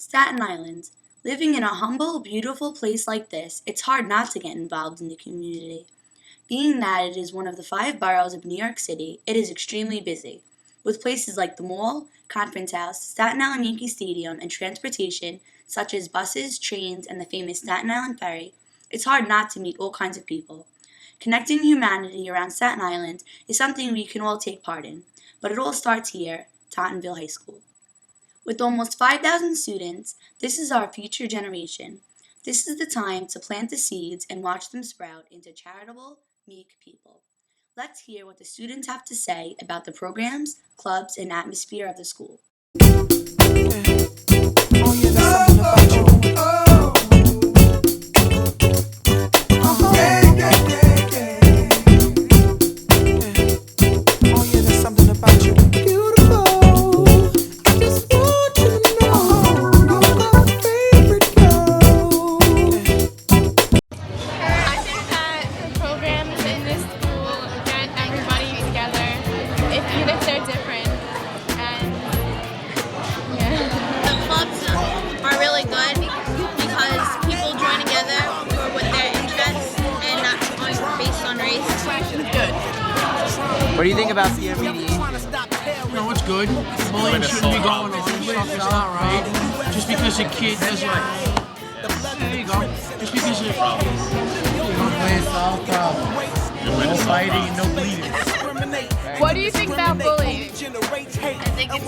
Staten Island. Living in a humble, beautiful place like this, it's hard not to get involved in the community. Being that it is one of the 5 boroughs of New York City, it is extremely busy. With places like the mall, Conference House, Staten Island Yankee Stadium, and transportation, such as buses, trains, and the famous Staten Island Ferry, it's hard not to meet all kinds of people. Connecting humanity around Staten Island is something we can all take part in, but it all starts here, Tottenville High School. With almost 5,000 students, this is our future generation. This is the time to plant the seeds and watch them sprout into charitable, meek people. Let's hear what the students have to say about the programs, clubs, and atmosphere of the school. Oh yeah, that's something about you. Oh yeah, there's something about you. Beautiful. I just want you to know you're my favorite girl. I think that the programs in this school get everybody together, even if they're different. And yeah. The clubs are really good because people join together with their interests and not based on race. What do you think about peer mediation? No, it's good. Bullying shouldn't be going on. Stuff is not right. Just because a kid doesn't. There you go. Just because a problem. Solve problems. No fighting, no bleeding. What do you think about bullying? I think it's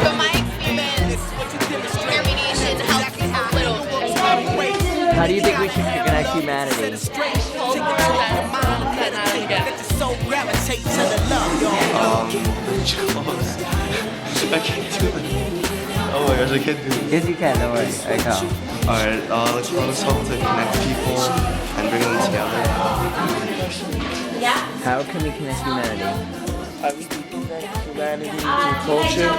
from my experience, discrimination helps a little bit. How do you think we should connect humanity? I can't do it. Oh my gosh, I can't do it. Yes, you can. Don't worry. I go. Alright, let's hope to connect people and bring them together. How can we connect humanity? We can connect humanity through culture,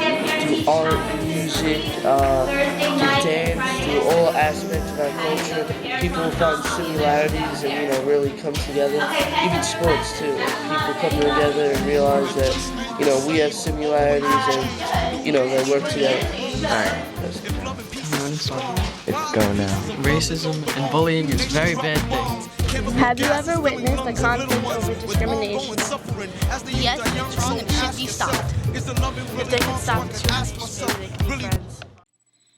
through art, music, through dance, through all aspects of our culture. People will find similarities and, really come together. Even sports too. People come together and realize that, we have similarities and, they work together. Alright. It's going now. Racism and bullying is a very bad thing. Have you ever witnessed a conflict over discrimination? Yes, it's wrong and should be stopped. If they can stop discrimination, so they can be friends.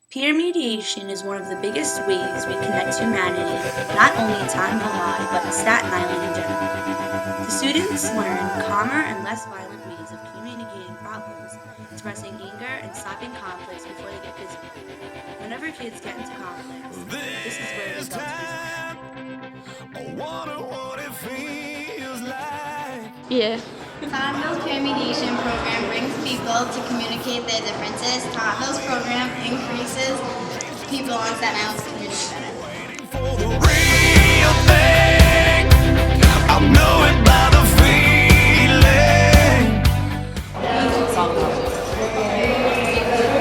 Peer mediation is one of the biggest ways we connect humanity, not only in Tottenville High, but in Staten Island in general. The students learn calmer and less violent ways of communicating problems, expressing anger, and stopping conflicts before they get physical. Whenever kids get into conflicts, this is where they go to Yeah. Tottenville's peer mediation program brings people to communicate their differences. Tottenville's program increases people on Staten Island's community better.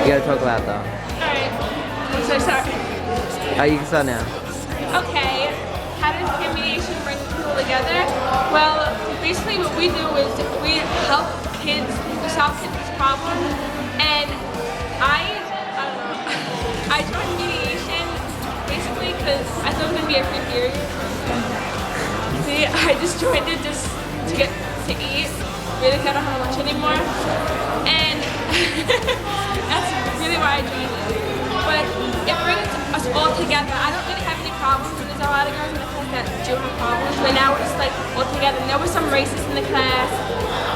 You gotta talk about though. Alright. I'm so sorry. Oh, you can start now. Okay. How does peer mediation bring people together? Well, basically what we do is we help kids solve kids' problems. And I don't know. I joined mediation basically because I thought it was going to be a free period. See, I just joined it just to get to eat. Really, I don't have lunch anymore. And that's really why I joined it. But it brings us all together. I don't really have any problems. There's a lot of girls in the class that do have problems, but now we're just like all together. And there was some racists in the class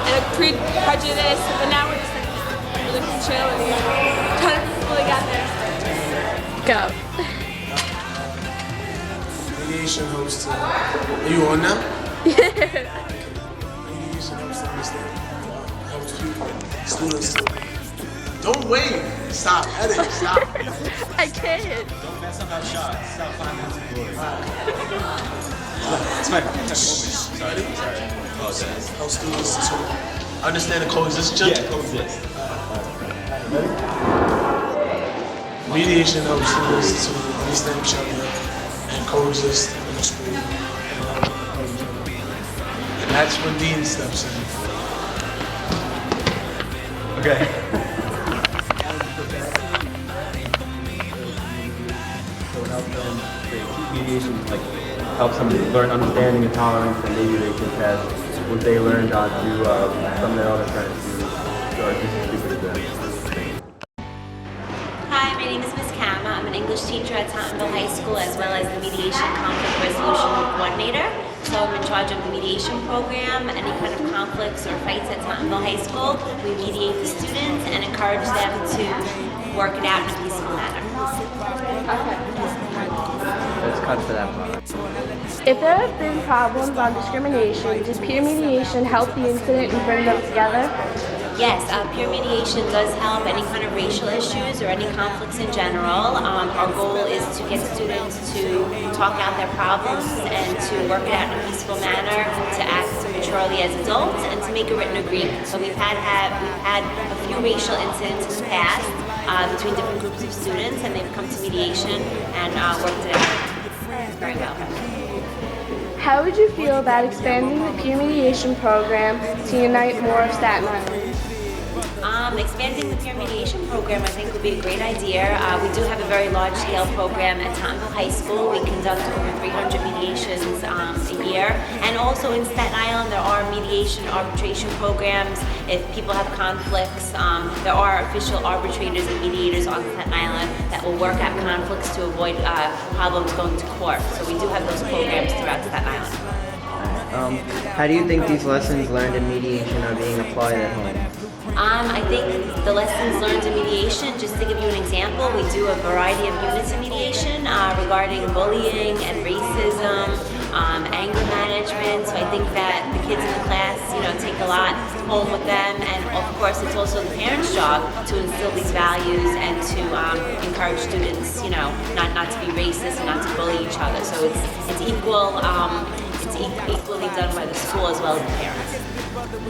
and a prejudice, but now we're just like really chill and trying to pull together. Go. Mediation helps to. Are you on now? Mediation helps to understand. Helps people, students to. Don't wait. Stop. Edit. Stop. I can't. Don't mess up our shots. Stop 5 minutes of glory. It's fine. Sorry. Help students to understand the coexistence. Yeah, coexist. Mediation helps students to understand each other and coexist in the school. And that's when Dean steps in. Okay. mediation like helps them learn understanding and tolerance, and maybe they can pass what they learned on to some of their other friends who are just as stupid as them. Hi, my name is Ms. Kama. I'm an English teacher at Tottenville High School as well as the Mediation Conflict Resolution Coordinator. So I'm in charge of the mediation program. Any kind of conflicts or fights at Tottenville High School, we mediate the students and encourage them to work it out in a peaceful manner. Let's cut for that part. If there have been problems on discrimination, does peer mediation help the incident and bring them together? Yes, peer mediation does help any kind of racial issues or any conflicts in general. Our goal is to get students to talk out their problems and to work it out in a peaceful manner, to act maturely as adults, and to make a written agreement. So we've had a few racial incidents in the past between different groups of students, and they've come to mediation and worked it out very well. How would you feel about expanding the peer mediation program to unite more of Staten Island? Expanding the peer mediation program, I think, would be a great idea. We do have a very large-scale program at Tottenville High School. We conduct over 300 mediations a year. And also in Staten Island, there are mediation arbitration programs. If people have conflicts, there are official arbitrators and mediators on Staten Island that will work out conflicts to avoid problems going to court. So we do have those programs throughout Staten Island. How do you think these lessons learned in mediation are being applied at home? I think the lessons learned in mediation, just to give you an example, we do a variety of units in mediation regarding bullying and racism, anger management. So I think that the kids in the class, take a lot home with them, and of course it's also the parents' job to instill these values and to encourage students, not to be racist and not to bully each other. So it's equal. It's equally done by the school as well as the parents.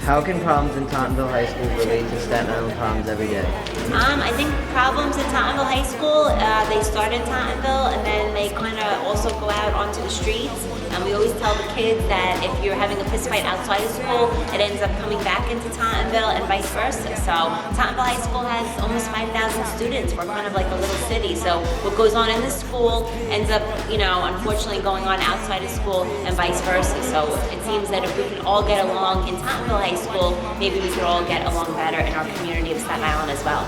How can problems in Tottenville High School relate to Staten Island problems every day? I think problems in Tottenville High School, they start in Tottenville and then they kind of also go out onto the streets. And we always tell the kids that if you're having a fist fight outside of school, it ends up coming back into Tottenville and vice versa. So Tottenville High School has almost 5,000 students. We're kind of like a little city. So what goes on in the school ends up, unfortunately going on outside of school and vice versa. So it seems that if we can all get along in Tottenville High School, maybe we could all get along better in our community of Staten Island as well.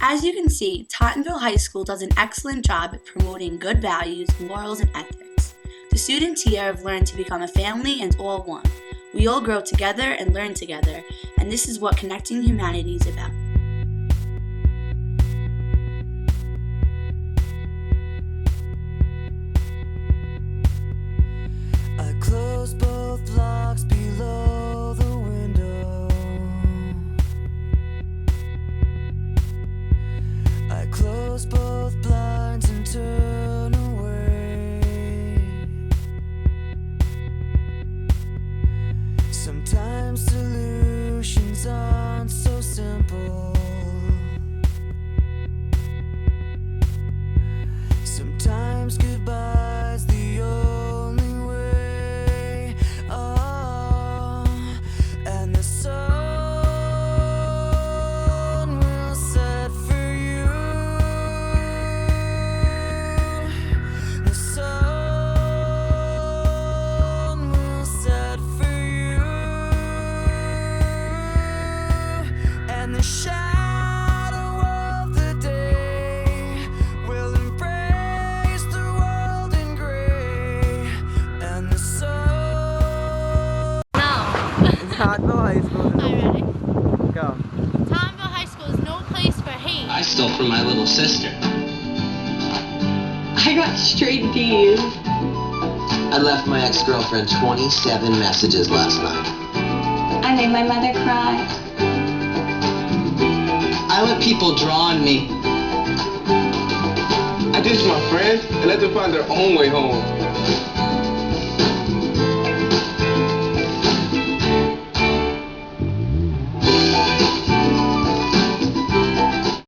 As you can see, Tottenville High School does an excellent job at promoting good values, morals, and ethics. The students here have learned to become a family and all one. We all grow together and learn together, and this is what Connecting Humanity is about. I close both locks below the window. I close both blinds and turn away. Sometimes solutions aren't so simple. Sometimes goodbye's the only way. Oh, and the sun will set for you. The sun will set for you. And the shadow of the day will embrace the world in gray. And the sun. Tottenville High School. I'm ready. Go. Tottenville High School is no place for hate. I stole from my little sister. I got straight D's. I left my ex-girlfriend 27 messages last night. I made my mother cry. I let people draw on me. I ditched my friends and let them find their own way home.